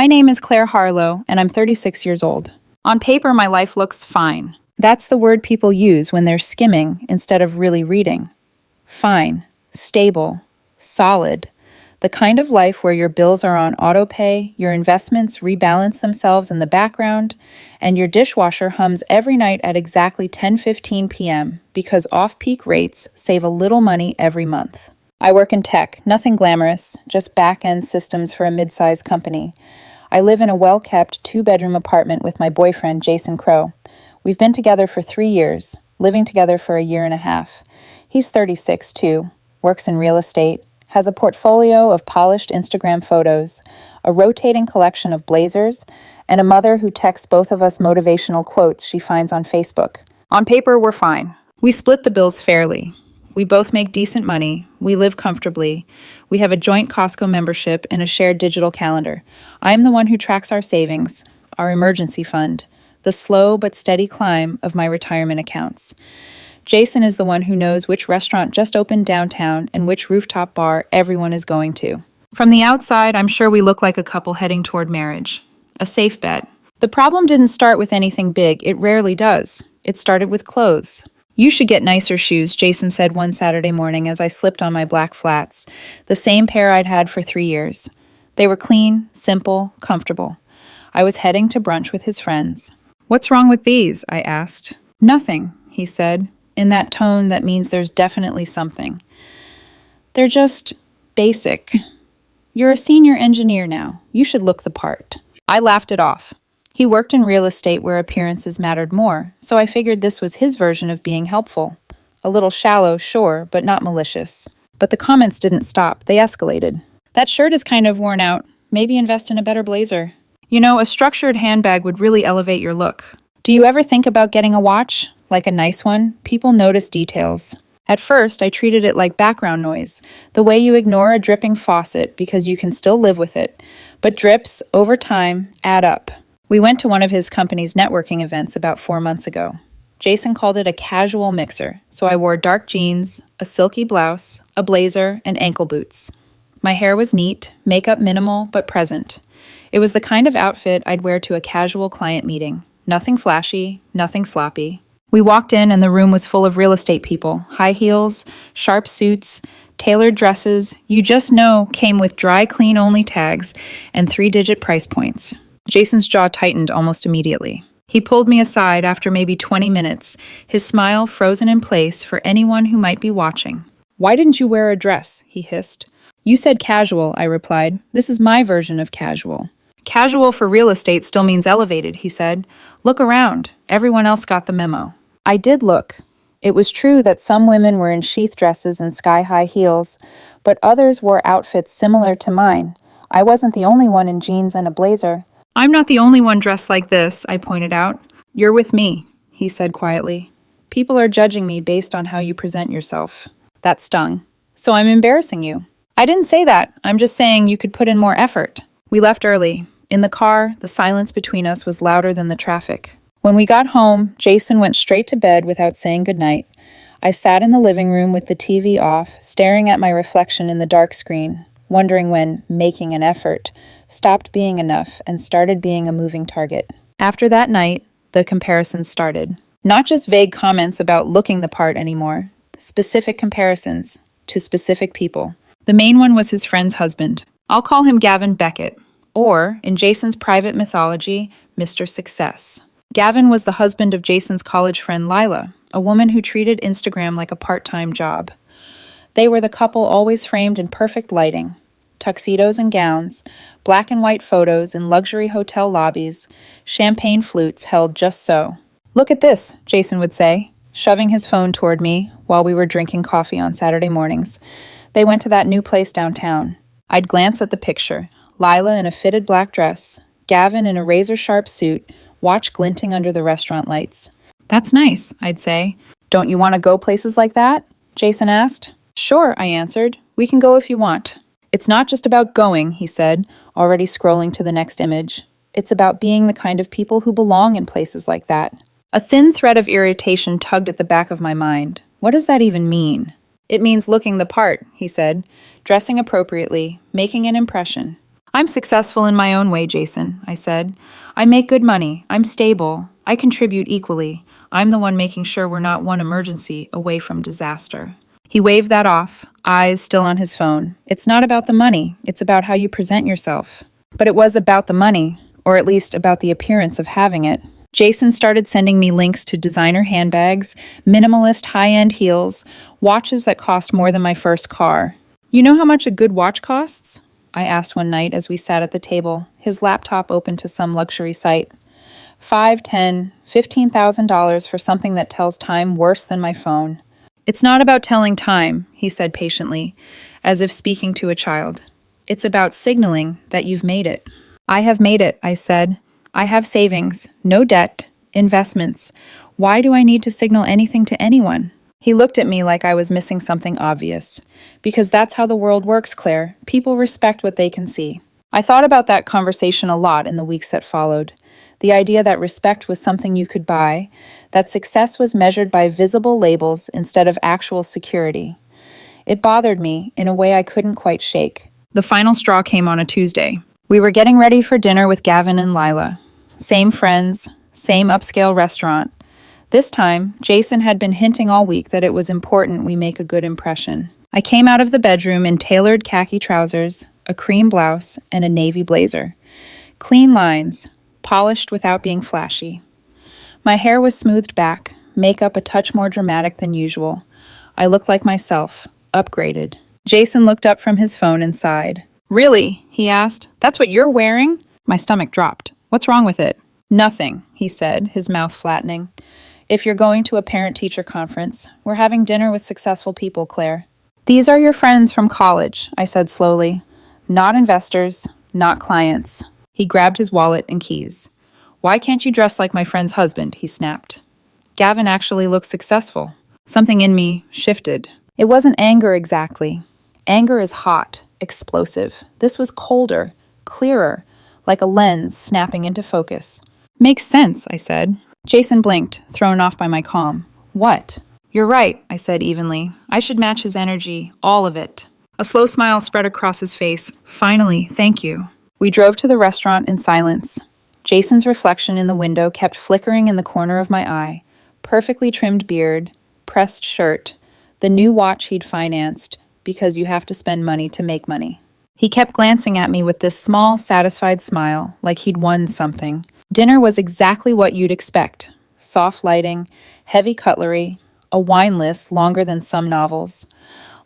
My name is Claire Harlow, and I'm 36 years old. On paper, my life looks fine. That's the word people use when they're skimming instead of really reading. Fine, stable, solid. The kind of life where your bills are on auto pay, your investments rebalance themselves in the background, and your dishwasher hums every night at exactly 10:15 p.m. because off-peak rates save a little money every month. I work in tech, nothing glamorous, just back-end systems for a mid-sized company. I live in a well-kept two-bedroom apartment with my boyfriend, Jason Crow. We've been together for 3 years, living together for a year and a half. He's 36 too, works in real estate, has a portfolio of polished Instagram photos, a rotating collection of blazers, and a mother who texts both of us motivational quotes she finds on Facebook. On paper, we're fine. We split the bills fairly. We both make decent money. We live comfortably. We have a joint Costco membership and a shared digital calendar. I am the one who tracks our savings, our emergency fund, the slow but steady climb of my retirement accounts. Jason is the one who knows which restaurant just opened downtown and which rooftop bar everyone is going to. From the outside, I'm sure we look like a couple heading toward marriage. A safe bet. The problem didn't start with anything big. It rarely does. It started with clothes. You should get nicer shoes, Jason said one Saturday morning as I slipped on my black flats, the same pair I'd had for 3 years. They were clean, simple, comfortable. I was heading to brunch with his friends. "What's wrong with these?" I asked. "Nothing," he said, in that tone that means there's definitely something. "They're just basic. You're a senior engineer now. You should look the part." I laughed it off. He worked in real estate where appearances mattered more, so I figured this was his version of being helpful. A little shallow, sure, but not malicious. But the comments didn't stop. They escalated. "That shirt is kind of worn out. Maybe invest in a better blazer. You know, a structured handbag would really elevate your look. Do you ever think about getting a watch? Like a nice one? People notice details." At first, I treated it like background noise, the way you ignore a dripping faucet because you can still live with it. But drips, over time, add up. We went to one of his company's networking events about 4 months ago. Jason called it a casual mixer, so I wore dark jeans, a silky blouse, a blazer, and ankle boots. My hair was neat, makeup minimal but present. It was the kind of outfit I'd wear to a casual client meeting. Nothing flashy, nothing sloppy. We walked in and the room was full of real estate people. High heels, sharp suits, tailored dresses, you just know came with dry clean only tags and 3-digit price points. Jason's jaw tightened almost immediately. He pulled me aside after maybe 20 minutes, his smile frozen in place for anyone who might be watching. "Why didn't you wear a dress?" he hissed. "You said casual," I replied. "This is my version of casual." "Casual for real estate still means elevated," he said. "Look around. Everyone else got the memo." I did look. It was true that some women were in sheath dresses and sky-high heels, but others wore outfits similar to mine. I wasn't the only one in jeans and a blazer. "I'm not the only one dressed like this," I pointed out. "You're with me," he said quietly. "People are judging me based on how you present yourself." That stung. "So I'm embarrassing you." "I didn't say that. I'm just saying you could put in more effort." We left early. In the car, the silence between us was louder than the traffic. When we got home, Jason went straight to bed without saying goodnight. I sat in the living room with the TV off, staring at my reflection in the dark screen, wondering when making an effort stopped being enough and started being a moving target. After that night, the comparisons started. Not just vague comments about looking the part anymore, specific comparisons to specific people. The main one was his friend's husband. I'll call him Gavin Beckett, or, in Jason's private mythology, Mr. Success. Gavin was the husband of Jason's college friend Lila, a woman who treated Instagram like a part-time job. They were the couple always framed in perfect lighting. Tuxedos and gowns, black and white photos in luxury hotel lobbies, champagne flutes held just so. "Look at this," Jason would say, shoving his phone toward me while we were drinking coffee on Saturday mornings. They went to that new place downtown. I'd glance at the picture. Lila in a fitted black dress, Gavin in a razor-sharp suit, watch glinting under the restaurant lights. "That's nice," I'd say. "Don't you want to go places like that?" Jason asked. "Sure," I answered. "We can go if you want." "It's not just about going," he said, already scrolling to the next image. "It's about being the kind of people who belong in places like that." A thin thread of irritation tugged at the back of my mind. What does that even mean? "It means looking the part," he said, "dressing appropriately, making an impression." I'm successful in my own way, Jason, I said. I make good money. I'm stable. I contribute equally. I'm the one making sure we're not one emergency away from disaster. He waved that off, eyes still on his phone. It's not about the money. It's about how you present yourself. But it was about the money, or at least about the appearance of having it. Jason started sending me links to designer handbags, minimalist high-end heels, watches that cost more than my first car. You know how much a good watch costs? I asked one night as we sat at the table, his laptop open to some luxury site. $5, $10, $15,000 for something that tells time worse than my phone. It's not about telling time, he said patiently, as if speaking to a child. It's about signaling that you've made it. I have made it, I said. I have savings, no debt, investments. Why do I need to signal anything to anyone? He looked at me like I was missing something obvious. Because that's how the world works, Claire. People respect what they can see. I thought about that conversation a lot in the weeks that followed. The idea that respect was something you could buy, that success was measured by visible labels instead of actual security. It bothered me in a way I couldn't quite shake. The final straw came on a Tuesday. We were getting ready for dinner with Gavin and Lila. Same friends, same upscale restaurant. This time, Jason had been hinting all week that it was important we make a good impression. I came out of the bedroom in tailored khaki trousers, a cream blouse, and a navy blazer. Clean lines, polished without being flashy. My hair was smoothed back, makeup a touch more dramatic than usual. I looked like myself, upgraded. Jason looked up from his phone and sighed. Really? He asked. That's what you're wearing? My stomach dropped. What's wrong with it? Nothing, he said, his mouth flattening. If you're going to a parent-teacher conference, we're having dinner with successful people, Claire. These are your friends from college, I said slowly. Not investors, not clients. He grabbed his wallet and keys. Why can't you dress like my friend's husband? He snapped. Gavin actually looked successful. Something in me shifted. It wasn't anger exactly. Anger is hot, explosive. This was colder, clearer, like a lens snapping into focus. Makes sense, I said. Jason blinked, thrown off by my calm. What? You're right, I said evenly. I should match his energy, all of it. A slow smile spread across his face. Finally, thank you. We drove to the restaurant in silence. Jason's reflection in the window kept flickering in the corner of my eye. Perfectly trimmed beard, pressed shirt, the new watch he'd financed, because you have to spend money to make money. He kept glancing at me with this small, satisfied smile, like he'd won something. Dinner was exactly what you'd expect. Soft lighting, heavy cutlery, a wine list longer than some novels.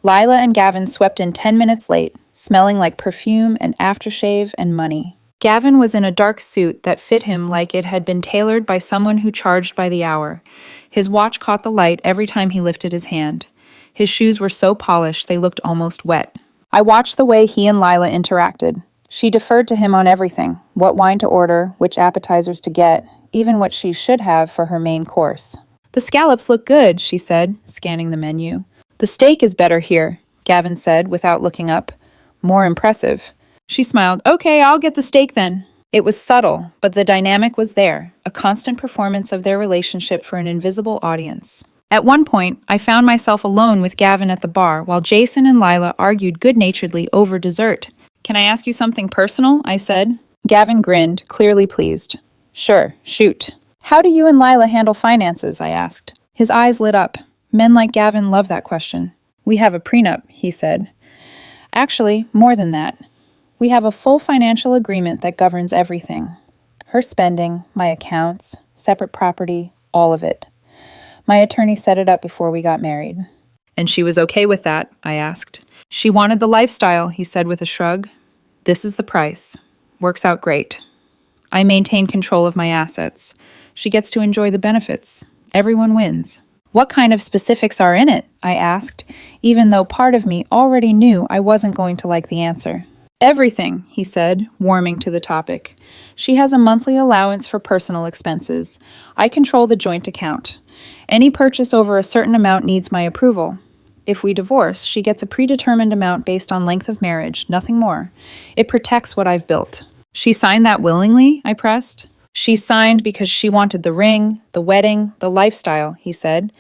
Lila and Gavin swept in 10 minutes late, smelling like perfume and aftershave and money. Gavin was in a dark suit that fit him like it had been tailored by someone who charged by the hour. His watch caught the light every time he lifted his hand. His shoes were so polished they looked almost wet. I watched the way he and Lila interacted. She deferred to him on everything, what wine to order, which appetizers to get, even what she should have for her main course. The scallops look good, she said, scanning the menu. The steak is better here, Gavin said without looking up. More impressive. She smiled. Okay, I'll get the steak then. It was subtle, but the dynamic was there, a constant performance of their relationship for an invisible audience. At one point, I found myself alone with Gavin at the bar while Jason and Lila argued good-naturedly over dessert. Can I ask you something personal? I said. Gavin grinned, clearly pleased. Sure, shoot. How do you and Lila handle finances? I asked. His eyes lit up. Men like Gavin love that question. We have a prenup, he said. Actually, more than that. We have a full financial agreement that governs everything. Her spending, my accounts, separate property, all of it. My attorney set it up before we got married. And she was okay with that, I asked. She wanted the lifestyle, he said with a shrug. This is the price. Works out great. I maintain control of my assets. She gets to enjoy the benefits. Everyone wins. What kind of specifics are in it? I asked, even though part of me already knew I wasn't going to like the answer. Everything, he said, warming to the topic. She has a monthly allowance for personal expenses. I control the joint account. Any purchase over a certain amount needs my approval. If we divorce, she gets a predetermined amount based on length of marriage, nothing more. It protects what I've built. She signed that willingly? I pressed. She signed because she wanted the ring, the wedding, the lifestyle, he said.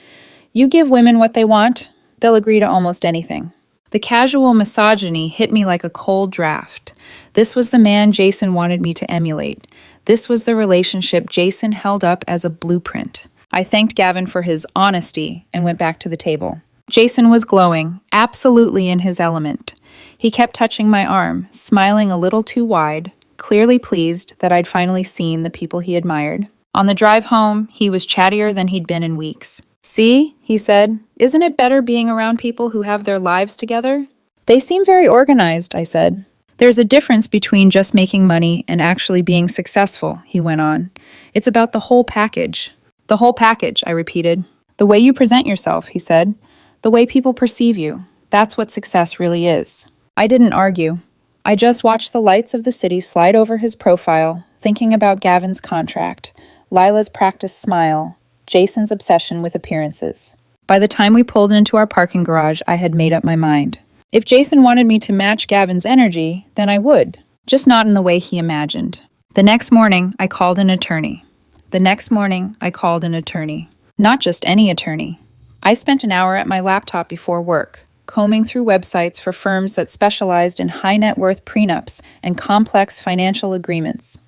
You give women what they want, they'll agree to almost anything. The casual misogyny hit me like a cold draft. This was the man Jason wanted me to emulate. This was the relationship Jason held up as a blueprint. I thanked Gavin for his honesty and went back to the table. Jason was glowing, absolutely in his element. He kept touching my arm, smiling a little too wide, clearly pleased that I'd finally seen the people he admired. On the drive home, he was chattier than he'd been in weeks. "See," he said, "isn't it better being around people who have their lives together?" "They seem very organized," I said. "There's a difference between just making money and actually being successful," he went on. "It's about the whole package." "The whole package," I repeated. "The way you present yourself," he said. "The way people perceive you. That's what success really is." I didn't argue. I just watched the lights of the city slide over his profile, thinking about Gavin's contract, Lila's practiced smile, Jason's obsession with appearances. By the time we pulled into our parking garage, I had made up my mind. If Jason wanted me to match Gavin's energy, then I would, just not in the way he imagined. The next morning, I called an attorney. Not just any attorney. I spent an hour at my laptop before work, combing through websites for firms that specialized in high net worth prenups and complex financial agreements.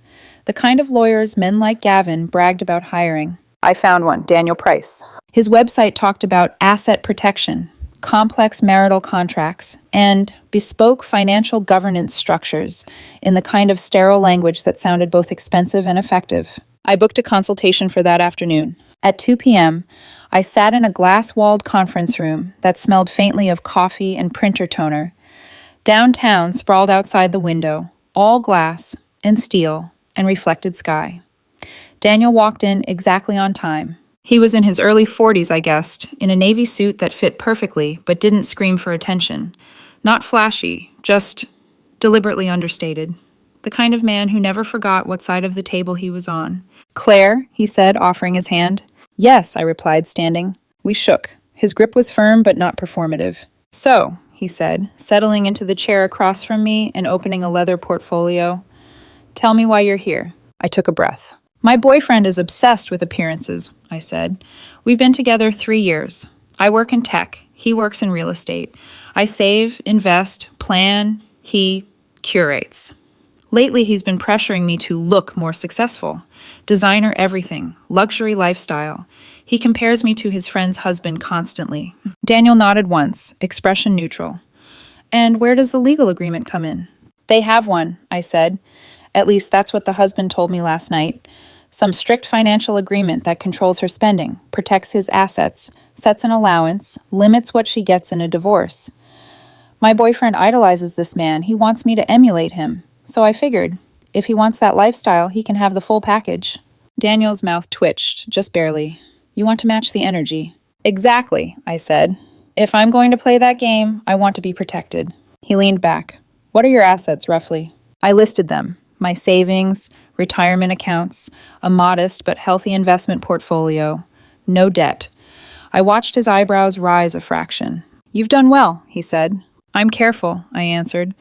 The kind of lawyers men like Gavin bragged about hiring. I found one, Daniel Price. His website talked about asset protection, complex marital contracts, and bespoke financial governance structures in the kind of sterile language that sounded both expensive and effective. I booked a consultation for that afternoon. At 2 p.m., I sat in a glass-walled conference room that smelled faintly of coffee and printer toner. Downtown sprawled outside the window, all glass and steel and reflected sky. Daniel walked in exactly on time. He was in his early 40s, I guessed, in a navy suit that fit perfectly but didn't scream for attention. Not flashy, just deliberately understated. The kind of man who never forgot what side of the table he was on. "Claire," he said, offering his hand. "Yes," I replied, standing. We shook. His grip was firm but not performative. "So," he said, settling into the chair across from me and opening a leather portfolio, "tell me why you're here." I took a breath. "My boyfriend is obsessed with appearances," I said. "We've been together 3 years. I work in tech. He works in real estate. I save, invest, plan. He curates. Lately, he's been pressuring me to look more successful. Designer everything, luxury lifestyle. He compares me to his friend's husband constantly." Daniel nodded once, expression neutral. "And where does the legal agreement come in?" "They have one," I said. "At least that's what the husband told me last night. Some strict financial agreement that controls her spending, protects his assets, sets an allowance, limits what she gets in a divorce. My boyfriend idolizes this man. He wants me to emulate him. So I figured, if he wants that lifestyle, he can have the full package." Daniel's mouth twitched, just barely. "You want to match the energy." "Exactly," I said. "If I'm going to play that game, I want to be protected." He leaned back. "What are your assets, roughly?" I listed them. My savings, retirement accounts, a modest but healthy investment portfolio, no debt. I watched his eyebrows rise a fraction. "You've done well," he said. "I'm careful," I answered,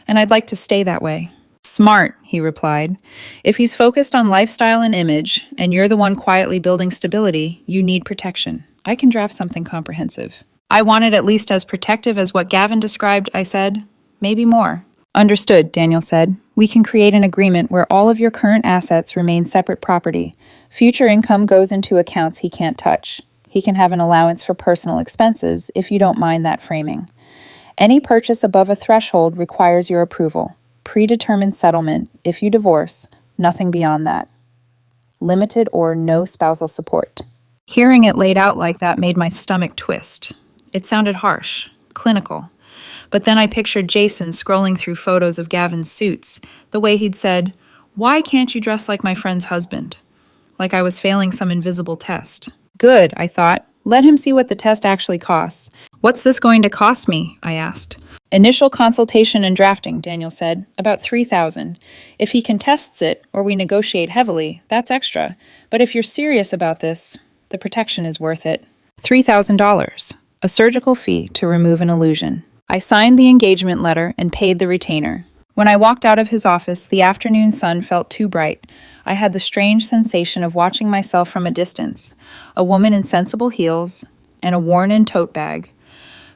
"and I'd like to stay that way." "Smart," he replied. "If he's focused on lifestyle and image, and you're the one quietly building stability, you need protection. I can draft something comprehensive." "I want it at least as protective as what Gavin described," I said. "Maybe more." "Understood," Daniel said. "We can create an agreement where all of your current assets remain separate property. Future income goes into accounts he can't touch. He can have an allowance for personal expenses if you don't mind that framing. Any purchase above a threshold requires your approval. Predetermined settlement, if you divorce, nothing beyond that. Limited or no spousal support." Hearing it laid out like that made my stomach twist. It sounded harsh, clinical. But then I pictured Jason scrolling through photos of Gavin's suits, the way he'd said, "Why can't you dress like my friend's husband?" Like I was failing some invisible test. Good, I thought. Let him see what the test actually costs. "What's this going to cost me?" I asked. "Initial consultation and drafting," Daniel said. "About $3,000. If he contests it, or we negotiate heavily, that's extra. But if you're serious about this, the protection is worth it." $3,000. A surgical fee to remove an illusion. I signed the engagement letter and paid the retainer. When I walked out of his office, the afternoon sun felt too bright. I had the strange sensation of watching myself from a distance, a woman in sensible heels and a worn-in tote bag.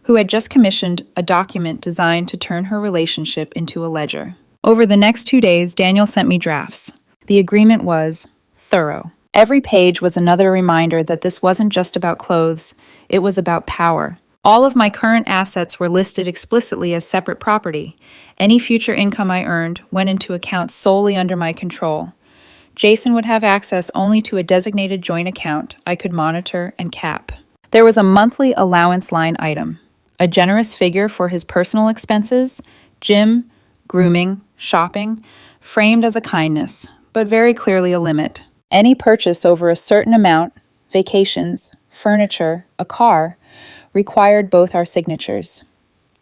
who had just commissioned a document designed to turn her relationship into a ledger. Over the next 2 days, Daniel sent me drafts. The agreement was thorough. Every page was another reminder that this wasn't just about clothes, it was about power. All of my current assets were listed explicitly as separate property. Any future income I earned went into accounts solely under my control. Jason would have access only to a designated joint account I could monitor and cap. There was a monthly allowance line item, a generous figure for his personal expenses, gym, grooming, shopping, framed as a kindness, but very clearly a limit. Any purchase over a certain amount, vacations, furniture, a car, required both our signatures.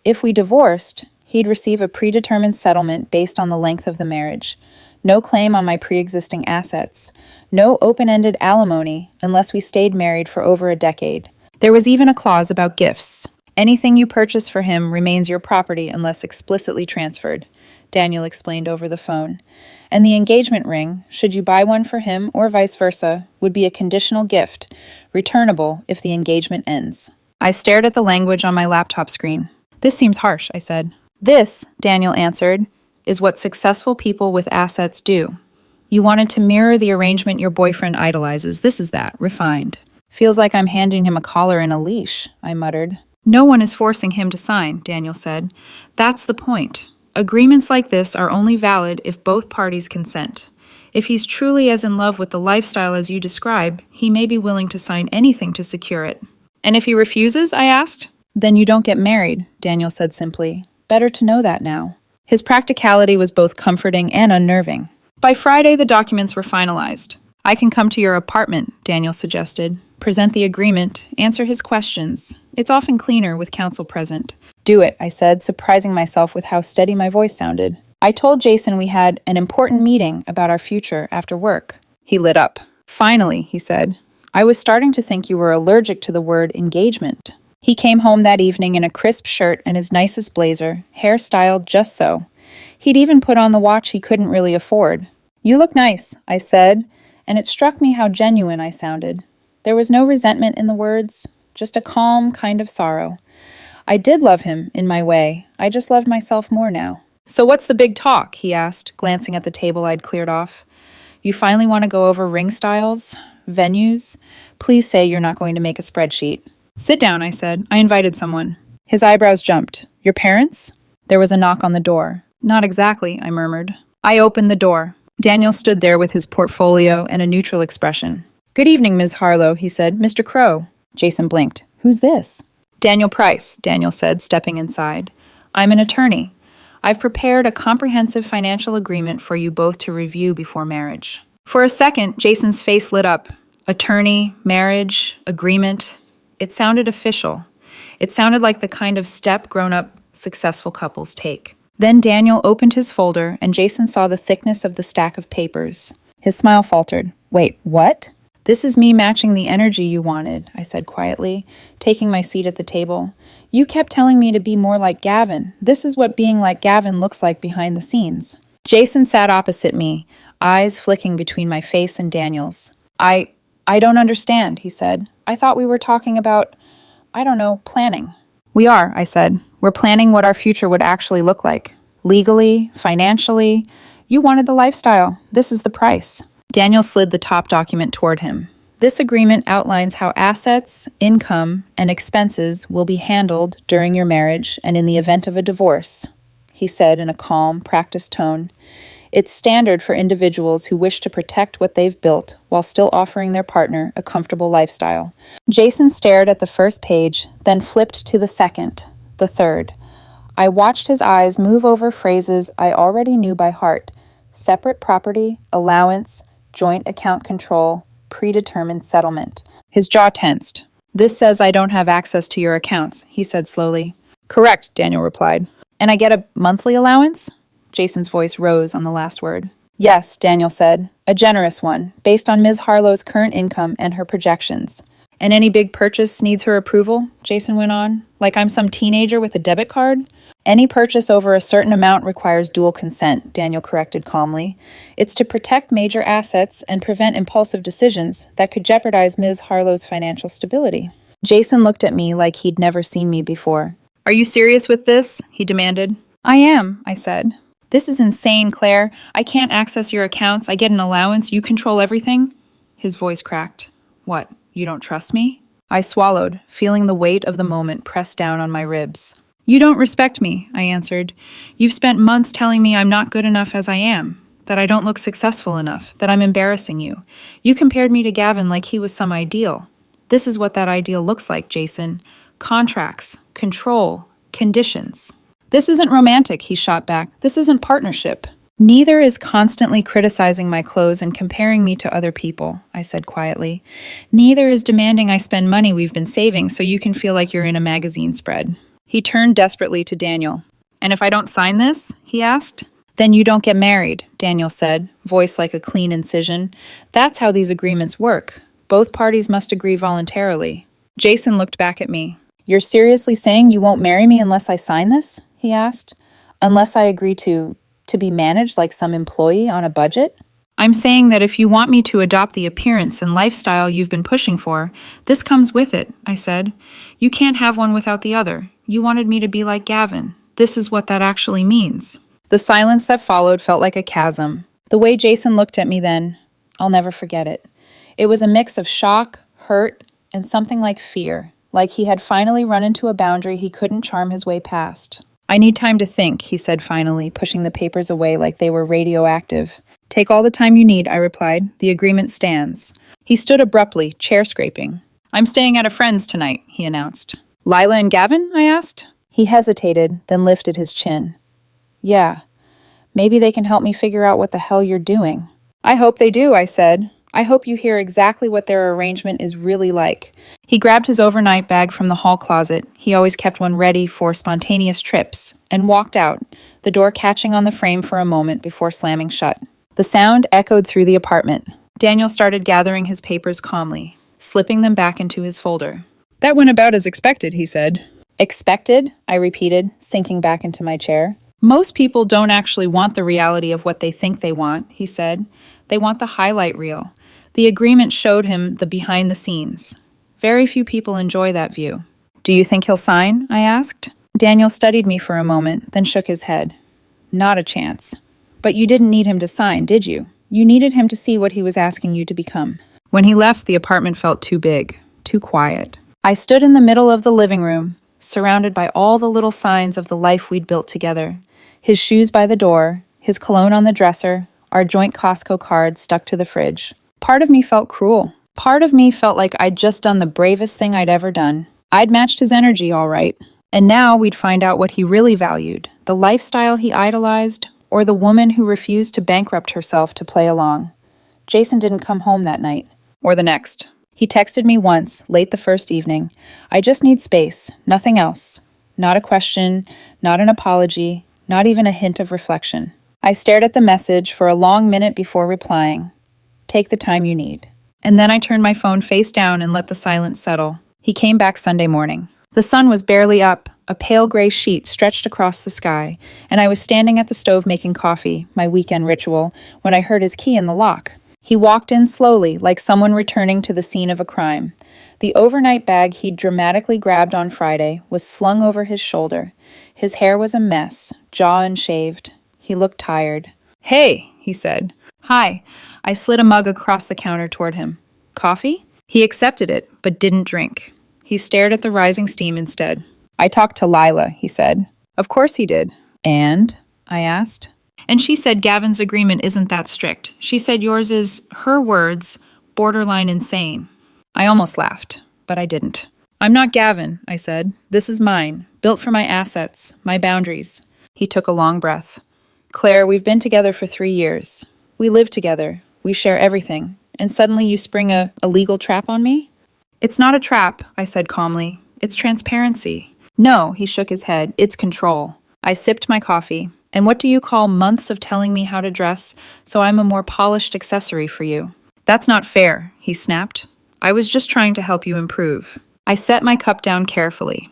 If we divorced, he'd receive a predetermined settlement based on the length of the marriage. No claim on my pre-existing assets. No open-ended alimony unless we stayed married for over a decade. There was even a clause about gifts. Anything you purchase for him remains your property unless explicitly transferred, Daniel explained over the phone. And the engagement ring, should you buy one for him or vice versa, would be a conditional gift, returnable if the engagement ends. I stared at the language on my laptop screen. This seems harsh, I said. This, Daniel answered, is what successful people with assets do. You wanted to mirror the arrangement your boyfriend idolizes. This is that, refined. Feels like I'm handing him a collar and a leash, I muttered. No one is forcing him to sign, Daniel said. That's the point. Agreements like this are only valid if both parties consent. If he's truly as in love with the lifestyle as you describe, he may be willing to sign anything to secure it. And if he refuses, I asked? Then you don't get married, Daniel said simply. Better to know that now. His practicality was both comforting and unnerving. By Friday, the documents were finalized. I can come to your apartment, Daniel suggested. Present the agreement, answer his questions. It's often cleaner with counsel present. Do it, I said, surprising myself with how steady my voice sounded. I told Jason we had an important meeting about our future after work. He lit up. Finally, he said. I was starting to think you were allergic to the word engagement. He came home that evening in a crisp shirt and his nicest blazer, hair styled just so. He'd even put on the watch he couldn't really afford. You look nice, I said, and it struck me how genuine I sounded. There was no resentment in the words, just a calm kind of sorrow. I did love him, in my way. I just loved myself more now. So what's the big talk? He asked, glancing at the table I'd cleared off. You finally want to go over ring styles? Venues? Please say you're not going to make a spreadsheet. Sit down, I said. I invited someone. His eyebrows jumped. Your parents? There was a knock on the door. Not exactly, I murmured. I opened the door. Daniel stood there with his portfolio and a neutral expression. Good evening, Ms. Harlow, he said. Mr. Crow. Jason blinked. Who's this? Daniel Price, Daniel said, stepping inside. I'm an attorney. I've prepared a comprehensive financial agreement for you both to review before marriage. For a second, Jason's face lit up. Attorney, marriage, agreement. It sounded official. It sounded like the kind of step grown-up, successful couples take. Then Daniel opened his folder, and Jason saw the thickness of the stack of papers. His smile faltered. Wait, what? This is me matching the energy you wanted, I said quietly, taking my seat at the table. You kept telling me to be more like Gavin. This is what being like Gavin looks like behind the scenes. Jason sat opposite me, eyes flicking between my face and Daniel's. I don't understand, he said. I thought we were talking about, planning. We are, I said. We're planning what our future would actually look like. Legally, financially. You wanted the lifestyle. This is the price. Daniel slid the top document toward him. This agreement outlines how assets, income, and expenses will be handled during your marriage and in the event of a divorce, he said in a calm, practiced tone. It's standard for individuals who wish to protect what they've built while still offering their partner a comfortable lifestyle. Jason stared at the first page, then flipped to the second, the third. I watched his eyes move over phrases I already knew by heart. Separate property, allowance, joint account control, predetermined settlement. His jaw tensed. This says I don't have access to your accounts, he said slowly. Correct, Daniel replied. And I get a monthly allowance? Jason's voice rose on the last word. Yes, Daniel said. A generous one, based on Ms. Harlow's current income and her projections. And any big purchase needs her approval, Jason went on. Like I'm some teenager with a debit card? Any purchase over a certain amount requires dual consent, Daniel corrected calmly. It's to protect major assets and prevent impulsive decisions that could jeopardize Ms. Harlow's financial stability. Jason looked at me like he'd never seen me before. Are you serious with this? He demanded. I am, I said. This is insane, Claire. I can't access your accounts. I get an allowance. You control everything. His voice cracked. What, you don't trust me? I swallowed, feeling the weight of the moment press down on my ribs. You don't respect me, I answered. You've spent months telling me I'm not good enough as I am, that I don't look successful enough, that I'm embarrassing you. You compared me to Gavin like he was some ideal. This is what that ideal looks like, Jason. Contracts, control, conditions. This isn't romantic, he shot back. This isn't partnership. Neither is constantly criticizing my clothes and comparing me to other people, I said quietly. Neither is demanding I spend money we've been saving so you can feel like you're in a magazine spread. He turned desperately to Daniel. And if I don't sign this? He asked. Then you don't get married, Daniel said, voice like a clean incision. That's how these agreements work. Both parties must agree voluntarily. Jason looked back at me. You're seriously saying you won't marry me unless I sign this? He asked. Unless I agree to be managed like some employee on a budget? I'm saying that if you want me to adopt the appearance and lifestyle you've been pushing for, this comes with it, I said. You can't have one without the other. You wanted me to be like Gavin. This is what that actually means. The silence that followed felt like a chasm. The way Jason looked at me then, I'll never forget it. It was a mix of shock, hurt, and something like fear, like he had finally run into a boundary he couldn't charm his way past. I need time to think, he said finally, pushing the papers away like they were radioactive. Take all the time you need, I replied. The agreement stands. He stood abruptly, chair scraping. I'm staying at a friend's tonight, he announced. Lila and Gavin? I asked. He hesitated, then lifted his chin. Yeah, maybe they can help me figure out what the hell you're doing. I hope they do, I said. I hope you hear exactly what their arrangement is really like. He grabbed his overnight bag from the hall closet, he always kept one ready for spontaneous trips, and walked out, the door catching on the frame for a moment before slamming shut. The sound echoed through the apartment. Daniel started gathering his papers calmly, slipping them back into his folder. That went about as expected, he said. Expected? I repeated, sinking back into my chair. Most people don't actually want the reality of what they think they want, he said. They want the highlight reel. The agreement showed him the behind the scenes. Very few people enjoy that view. Do you think he'll sign? I asked. Daniel studied me for a moment, then shook his head. Not a chance. But you didn't need him to sign, did you? You needed him to see what he was asking you to become. When he left, the apartment felt too big, too quiet. I stood in the middle of the living room, surrounded by all the little signs of the life we'd built together. His shoes by the door, his cologne on the dresser, our joint Costco card stuck to the fridge. Part of me felt cruel. Part of me felt like I'd just done the bravest thing I'd ever done. I'd matched his energy all right. And now we'd find out what he really valued, the lifestyle he idolized, or the woman who refused to bankrupt herself to play along. Jason didn't come home that night, or the next. He texted me once, late the first evening. I just need space, nothing else. Not a question, not an apology, not even a hint of reflection. I stared at the message for a long minute before replying. Take the time you need. And then I turned my phone face down and let the silence settle. He came back Sunday morning. The sun was barely up, a pale gray sheet stretched across the sky, and I was standing at the stove making coffee, my weekend ritual, when I heard his key in the lock. He walked in slowly, like someone returning to the scene of a crime. The overnight bag he'd dramatically grabbed on Friday was slung over his shoulder. His hair was a mess, jaw unshaved. He looked tired. Hey, he said. Hi. I slid a mug across the counter toward him. Coffee? He accepted it, but didn't drink. He stared at the rising steam instead. I talked to Lila, he said. Of course he did. And? I asked. And she said Gavin's agreement isn't that strict. She said yours is, her words, borderline insane. I almost laughed, but I didn't. I'm not Gavin, I said. This is mine, built for my assets, my boundaries. He took a long breath. Claire, we've been together for 3 years. We live together. We share everything. And suddenly you spring a legal trap on me? It's not a trap, I said calmly. It's transparency. No, he shook his head. It's control. I sipped my coffee. And what do you call months of telling me how to dress so I'm a more polished accessory for you? That's not fair, he snapped. I was just trying to help you improve. I set my cup down carefully.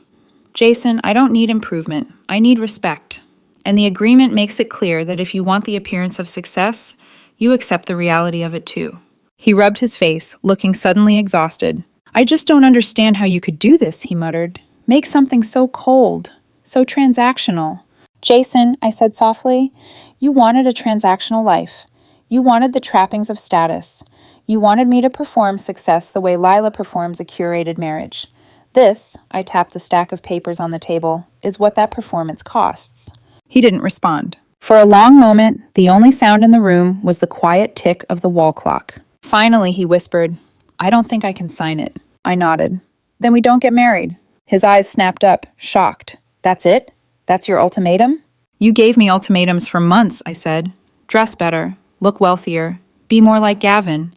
Jason, I don't need improvement. I need respect. And the agreement makes it clear that if you want the appearance of success, you accept the reality of it too. He rubbed his face, looking suddenly exhausted. I just don't understand how you could do this, he muttered. Make something so cold, so transactional. Jason, I said softly, you wanted a transactional life. You wanted the trappings of status. You wanted me to perform success the way Lila performs a curated marriage. This, I tapped the stack of papers on the table, is what that performance costs. He didn't respond. For a long moment, the only sound in the room was the quiet tick of the wall clock. Finally, he whispered, I don't think I can sign it. I nodded. Then we don't get married. His eyes snapped up, shocked. That's it? That's your ultimatum? You gave me ultimatums for months, I said. Dress better, look wealthier, be more like Gavin.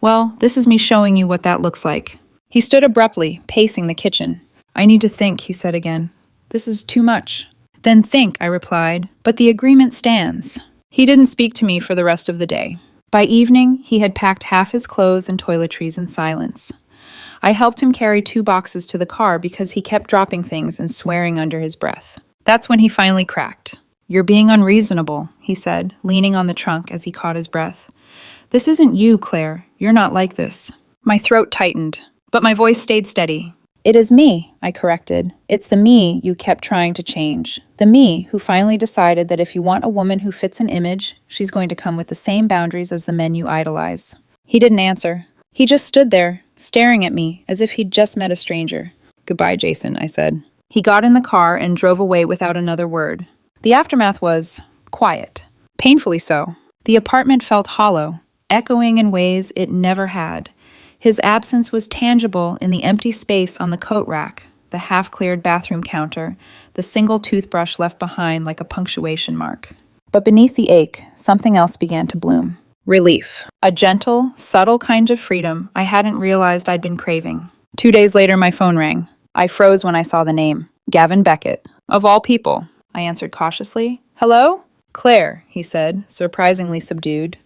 Well, this is me showing you what that looks like. He stood abruptly, pacing the kitchen. I need to think, he said again. This is too much. Then think, I replied, but the agreement stands. He didn't speak to me for the rest of the day. By evening, he had packed half his clothes and toiletries in silence. I helped him carry 2 boxes to the car because he kept dropping things and swearing under his breath. That's when he finally cracked. You're being unreasonable, he said, leaning on the trunk as he caught his breath. This isn't you, Claire. You're not like this. My throat tightened, but my voice stayed steady. It is me, I corrected. It's the me you kept trying to change. The me who finally decided that if you want a woman who fits an image, she's going to come with the same boundaries as the men you idolize. He didn't answer. He just stood there, staring at me as if he'd just met a stranger. Goodbye, Jason, I said. He got in the car and drove away without another word. The aftermath was quiet. Painfully so. The apartment felt hollow, echoing in ways it never had. His absence was tangible in the empty space on the coat rack, the half-cleared bathroom counter, the single toothbrush left behind like a punctuation mark. But beneath the ache, something else began to bloom. Relief. A gentle, subtle kind of freedom I hadn't realized I'd been craving. 2 days later, my phone rang. I froze when I saw the name. Gavin Beckett. Of all people, I answered cautiously. Hello? Claire, he said, surprisingly subdued.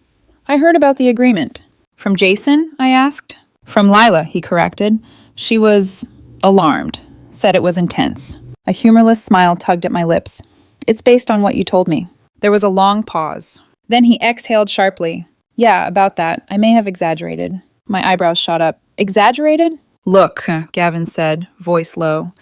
I heard about the agreement. From Jason? I asked. From Lila, he corrected. She was alarmed, said it was intense. A humorless smile tugged at my lips. It's based on what you told me. There was a long pause. Then he exhaled sharply. Yeah, about that. I may have exaggerated. My eyebrows shot up. Exaggerated? Look, Gavin said, voice low.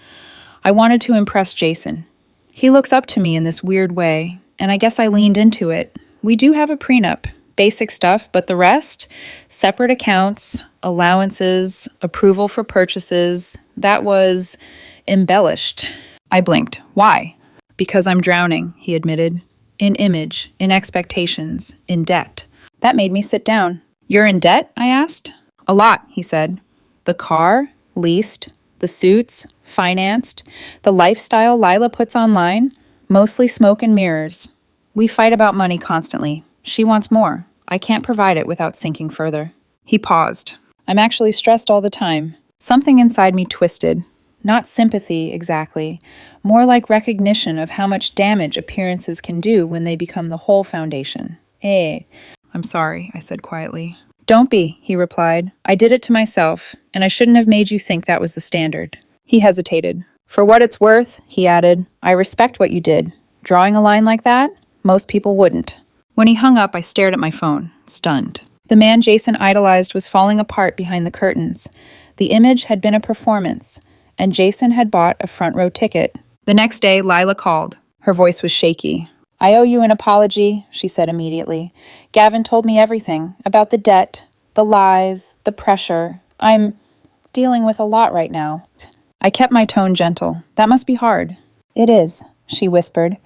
I wanted to impress Jason. He looks up to me in this weird way, and I guess I leaned into it. We do have a prenup. Basic stuff, but the rest? Separate accounts, allowances, approval for purchases. That was embellished. I blinked. Why? Because I'm drowning, he admitted. In image, in expectations, in debt. That made me sit down. You're in debt? I asked. A lot, he said. The car, leased. The suits, financed. The lifestyle Lila puts online, mostly smoke and mirrors. We fight about money constantly. She wants more. I can't provide it without sinking further. He paused. I'm actually stressed all the time. Something inside me twisted. Not sympathy, exactly. More like recognition of how much damage appearances can do when they become the whole foundation. I'm sorry, I said quietly. Don't be, he replied. I did it to myself, and I shouldn't have made you think that was the standard. He hesitated. For what it's worth, he added, I respect what you did. Drawing a line like that? Most people wouldn't. When he hung up, I stared at my phone, stunned. The man Jason idolized was falling apart behind the curtains. The image had been a performance, and Jason had bought a front-row ticket. The next day, Lila called. Her voice was shaky. I owe you an apology, she said immediately. Gavin told me everything, about the debt, the lies, the pressure. I'm dealing with a lot right now. I kept my tone gentle. That must be hard. It is, she whispered.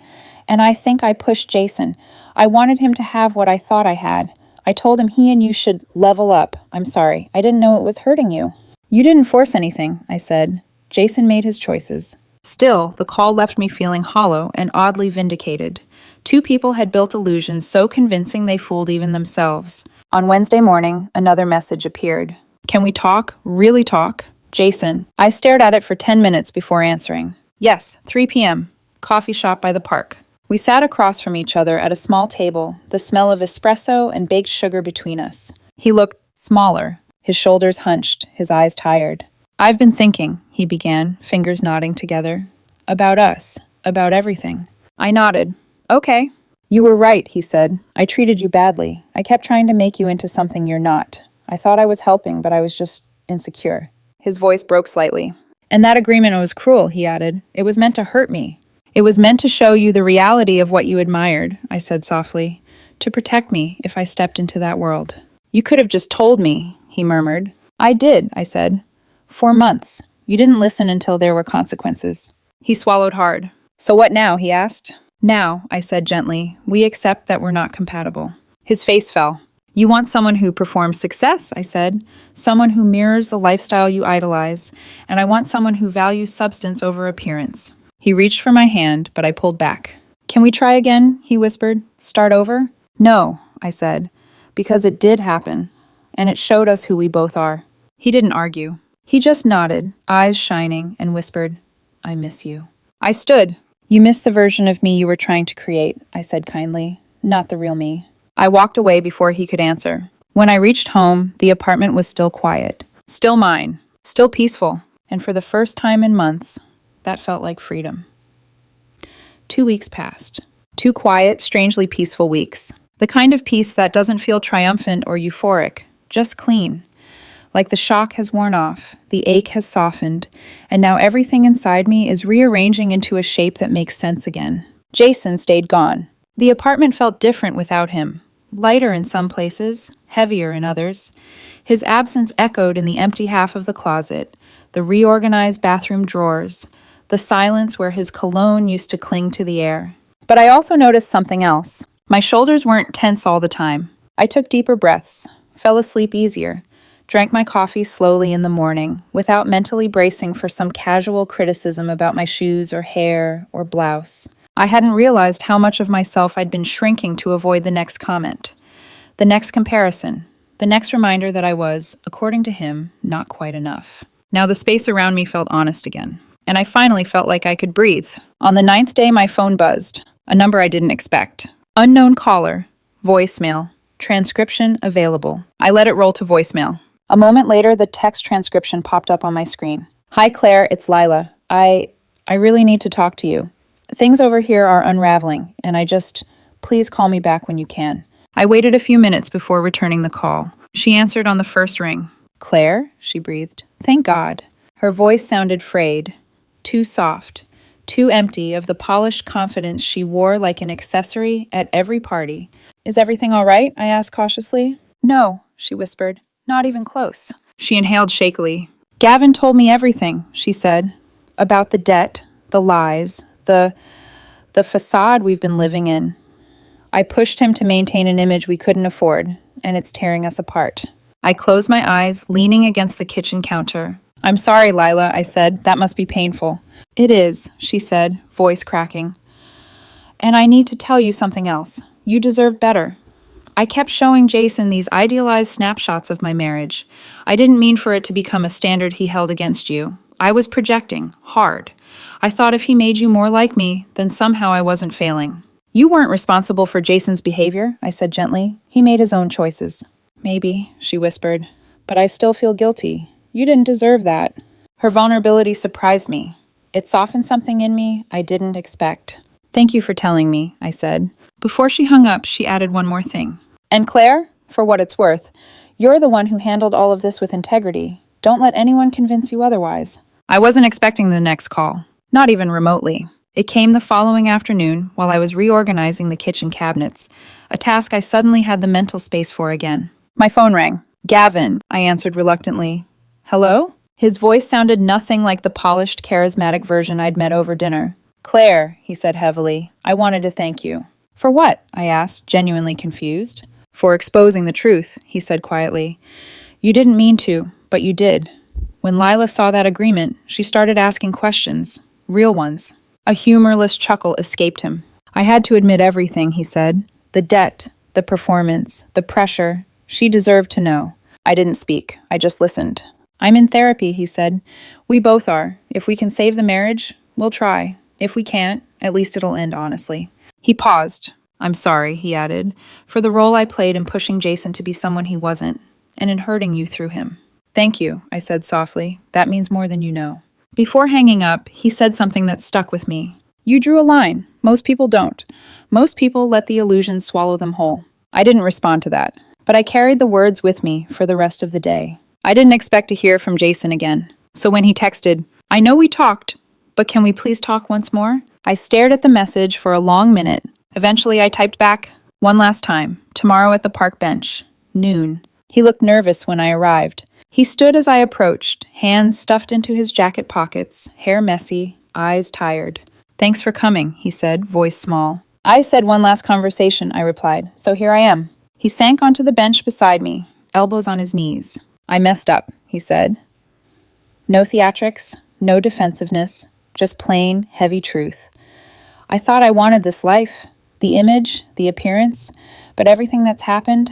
And I think I pushed Jason. I wanted him to have what I thought I had. I told him he and you should level up. I'm sorry. I didn't know it was hurting you. You didn't force anything, I said. Jason made his choices. Still, the call left me feeling hollow and oddly vindicated. 2 people had built illusions so convincing they fooled even themselves. On Wednesday morning, another message appeared. Can we talk? Really talk? Jason. I stared at it for 10 minutes before answering. Yes, 3 p.m. Coffee shop by the park. We sat across from each other at a small table, the smell of espresso and baked sugar between us. He looked smaller, his shoulders hunched, his eyes tired. I've been thinking, he began, fingers knotting together. About us, about everything. I nodded. Okay. You were right, he said. I treated you badly. I kept trying to make you into something you're not. I thought I was helping, but I was just insecure. His voice broke slightly. And that agreement was cruel, he added. It was meant to hurt me. It was meant to show you the reality of what you admired, I said softly, to protect me if I stepped into that world. You could have just told me, he murmured. I did, I said. 4 months. You didn't listen until there were consequences. He swallowed hard. So what now, he asked. Now, I said gently, we accept that we're not compatible. His face fell. You want someone who performs success, I said. Someone who mirrors the lifestyle you idolize. And I want someone who values substance over appearance. He reached for my hand, but I pulled back. Can we try again? He whispered. Start over? No, I said, because it did happen, and it showed us who we both are. He didn't argue. He just nodded, eyes shining, and whispered, I miss you. I stood. You miss the version of me you were trying to create, I said kindly, not the real me. I walked away before he could answer. When I reached home, the apartment was still quiet, still mine, still peaceful, and for the first time in months, that felt like freedom. 2 weeks passed. 2 quiet, strangely peaceful weeks. The kind of peace that doesn't feel triumphant or euphoric, just clean. Like the shock has worn off, the ache has softened, and now everything inside me is rearranging into a shape that makes sense again. Jason stayed gone. The apartment felt different without him. Lighter in some places, heavier in others. His absence echoed in the empty half of the closet, the reorganized bathroom drawers, the silence where his cologne used to cling to the air. But I also noticed something else. My shoulders weren't tense all the time. I took deeper breaths, fell asleep easier, drank my coffee slowly in the morning, without mentally bracing for some casual criticism about my shoes or hair or blouse. I hadn't realized how much of myself I'd been shrinking to avoid the next comment, the next comparison, the next reminder that I was, according to him, not quite enough. Now the space around me felt honest again, and I finally felt like I could breathe. On the 9th day, my phone buzzed, a number I didn't expect. Unknown caller, voicemail, transcription available. I let it roll to voicemail. A moment later, the text transcription popped up on my screen. Hi, Claire, it's Lila. I really need to talk to you. Things over here are unraveling, and please call me back when you can. I waited a few minutes before returning the call. She answered on the first ring. Claire, she breathed. Thank God. Her voice sounded frayed, too soft, too empty of the polished confidence she wore like an accessory at every party. Is everything all right? I asked cautiously. No, she whispered. Not even close. She inhaled shakily. Gavin told me everything, she said. About the debt, the lies, the façade we've been living in. I pushed him to maintain an image we couldn't afford, and it's tearing us apart. I closed my eyes, leaning against the kitchen counter. I'm sorry, Lila, I said. That must be painful. It is, she said, voice cracking. And I need to tell you something else. You deserve better. I kept showing Jason these idealized snapshots of my marriage. I didn't mean for it to become a standard he held against you. I was projecting, hard. I thought if he made you more like me, then somehow I wasn't failing. You weren't responsible for Jason's behavior, I said gently. He made his own choices. Maybe, she whispered, but I still feel guilty. You didn't deserve that. Her vulnerability surprised me. It softened something in me I didn't expect. Thank you for telling me, I said. Before she hung up, she added one more thing. And Claire, for what it's worth, you're the one who handled all of this with integrity. Don't let anyone convince you otherwise. I wasn't expecting the next call, not even remotely. It came the following afternoon while I was reorganizing the kitchen cabinets, a task I suddenly had the mental space for again. My phone rang. Gavin, I answered reluctantly. Hello? His voice sounded nothing like the polished, charismatic version I'd met over dinner. Claire, he said heavily, I wanted to thank you. For what? I asked, genuinely confused. For exposing the truth, he said quietly. You didn't mean to, but you did. When Lila saw that agreement, she started asking questions, real ones. A humorless chuckle escaped him. I had to admit everything, he said. The debt, the performance, the pressure. She deserved to know. I didn't speak. I just listened. I'm in therapy, he said. We both are. If we can save the marriage, we'll try. If we can't, at least it'll end honestly. He paused. I'm sorry, he added, for the role I played in pushing Jason to be someone he wasn't, and in hurting you through him. Thank you, I said softly. That means more than you know. Before hanging up, he said something that stuck with me. You drew a line. Most people don't. Most people let the illusion swallow them whole. I didn't respond to that, but I carried the words with me for the rest of the day. I didn't expect to hear from Jason again. So when he texted, "I know we talked, but can we please talk once more?" I stared at the message for a long minute. Eventually, I typed back, "One last time, tomorrow at the park bench, noon." He looked nervous when I arrived. He stood as I approached, hands stuffed into his jacket pockets, hair messy, eyes tired. "Thanks for coming," he said, voice small. "I said one last conversation," I replied, "so here I am." He sank onto the bench beside me, elbows on his knees. "I messed up," he said. No theatrics, no defensiveness, just plain, heavy truth. I thought I wanted this life, the image, the appearance, but everything that's happened,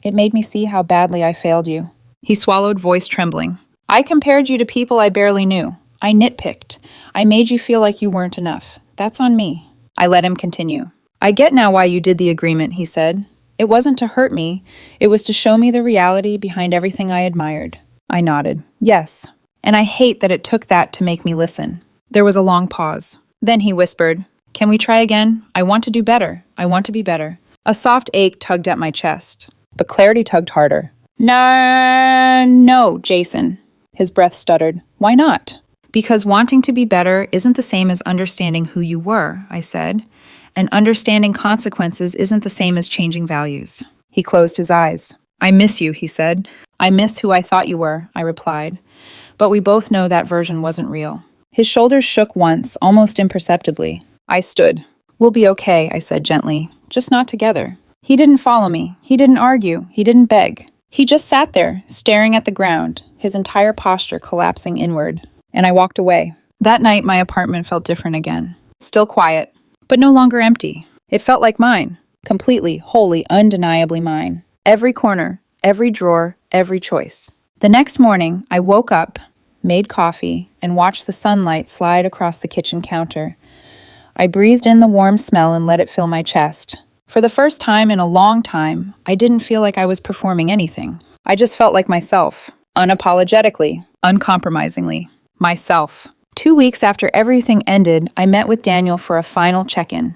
it made me see how badly I failed you. He swallowed, voice trembling. "I compared you to people I barely knew. I nitpicked. I made you feel like you weren't enough. That's on me." I let him continue. "I get now why you did the agreement," he said. "It wasn't to hurt me. It was to show me the reality behind everything I admired." I nodded. "Yes. And I hate that it took that to make me listen." There was a long pause. Then he whispered, "Can we try again? I want to do better. I want to be better." A soft ache tugged at my chest, but clarity tugged harder. No, Jason." His breath stuttered. "Why not?" "Because wanting to be better isn't the same as understanding who you were," I said. "And understanding consequences isn't the same as changing values." He closed his eyes. "I miss you," he said. "I miss who I thought you were," I replied. But we both know that version wasn't real. His shoulders shook once, almost imperceptibly. I stood. "We'll be okay," I said gently. "Just not together." He didn't follow me. He didn't argue. He didn't beg. He just sat there, staring at the ground, his entire posture collapsing inward. And I walked away. That night, my apartment felt different again. Still quiet, but no longer empty. It felt like mine. Completely, wholly, undeniably mine. Every corner, every drawer, every choice. The next morning, I woke up, made coffee, and watched the sunlight slide across the kitchen counter. I breathed in the warm smell and let it fill my chest. For the first time in a long time, I didn't feel like I was performing anything. I just felt like myself. Unapologetically, uncompromisingly. Myself. 2 weeks after everything ended, I met with Daniel for a final check-in.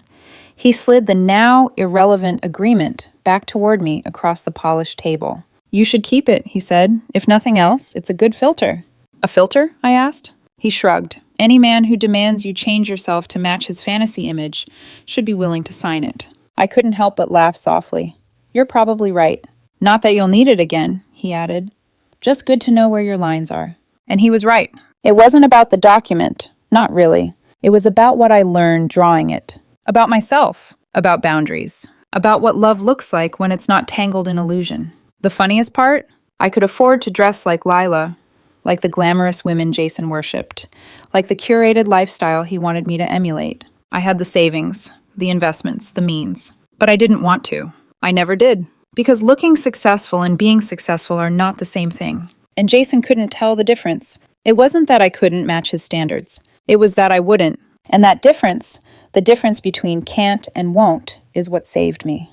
He slid the now irrelevant agreement back toward me across the polished table. "You should keep it," he said. "If nothing else, it's a good filter." "A filter?" I asked. He shrugged. "Any man who demands you change yourself to match his fantasy image should be willing to sign it." I couldn't help but laugh softly. "You're probably right. Not that you'll need it again," he added. "Just good to know where your lines are." And he was right. It wasn't about the document. Not really. It was about what I learned drawing it. About myself. About boundaries. About what love looks like when it's not tangled in illusion. The funniest part? I could afford to dress like Lila, like the glamorous women Jason worshipped, like the curated lifestyle he wanted me to emulate. I had the savings, the investments, the means. But I didn't want to. I never did. Because looking successful and being successful are not the same thing. And Jason couldn't tell the difference. It wasn't that I couldn't match his standards. It was that I wouldn't. And that difference, the difference between can't and won't, is what saved me.